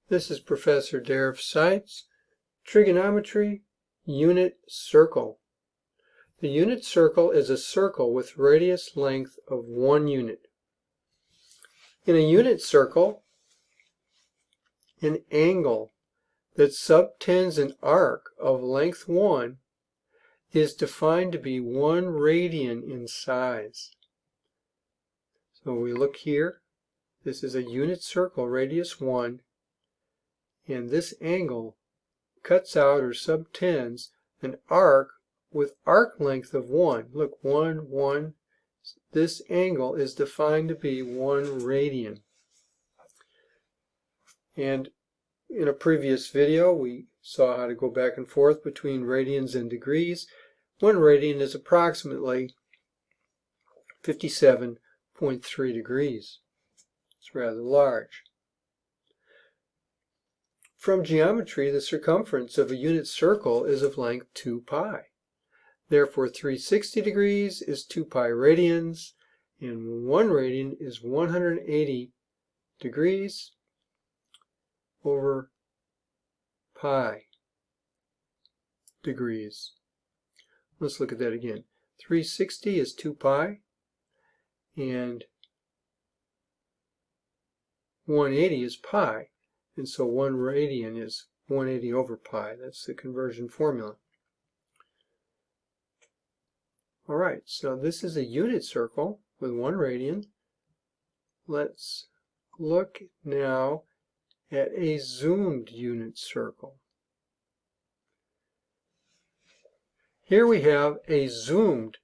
This is Professor Derek Seitz, Trigonometry, Unit Circle. The unit circle is a circle with radius length of 1 unit. In a unit circle, an angle that subtends an arc of length 1 is defined to be 1 radian in size. So we look here, this is a unit circle, radius 1, and this angle cuts out or subtends an arc with arc length of 1. Look, 1, 1. This angle is defined to be 1 radian. And in a previous video, we saw how to go back and forth between radians and degrees. 1 radian is approximately 57.3 degrees. It's rather large. From geometry, the circumference of a unit circle is of length 2 pi. Therefore, 360 degrees is 2 pi radians, and 1 radian is 180 degrees over pi degrees. Let's look at that again. 360 is 2 pi, and 180 is pi. And so 1 radian is 180 over pi. That's the conversion formula. All right, so this is a unit circle with 1 radian. Let's look now at a zoomed unit circle. Here we have a zoomed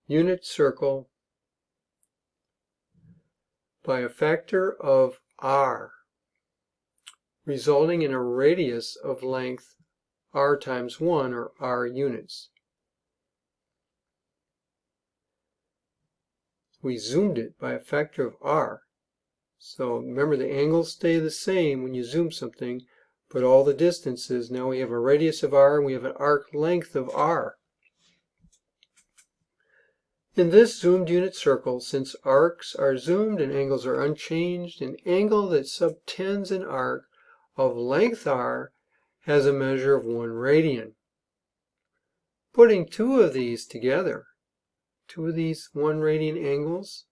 unit circle by a factor of r, resulting in a radius of length r times 1, or r units. We zoomed it by a factor of r. So remember, the angles stay the same when you zoom something, but all the distances, now we have a radius of r and we have an arc length of r. In this zoomed unit circle, since arcs are zoomed and angles are unchanged, an angle that subtends an arc of length r has a measure of 1 radian. Putting two of these together, two of these 1 radian angles,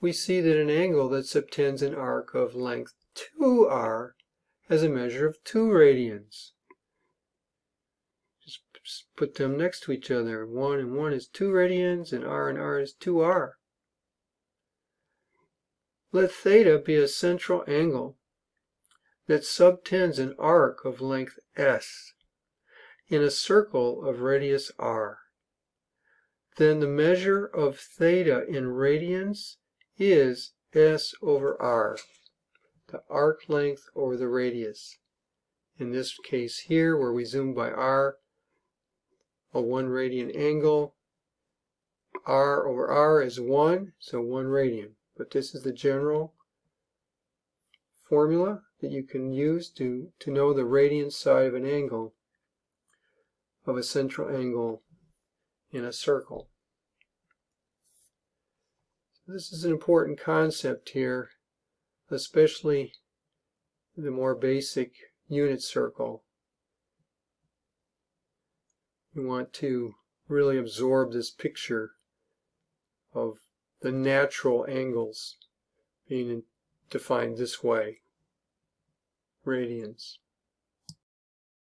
we see that an angle that subtends an arc of length 2r has a measure of 2 radians. Just put them next to each other. 1 and 1 is 2 radians, and r is 2r. Let theta be a central angle that subtends an arc of length s in a circle of radius r. Then the measure of theta in radians is s over r, the arc length over the radius. In this case here, where we zoom by r, a 1 radian angle, r over r is 1, so 1 radian. But this is the general formula that you can use to know the radian side of an angle, of a central angle in a circle. This is an important concept here, especially the more basic unit circle. You want to really absorb this picture of the natural angles being defined this way, radians.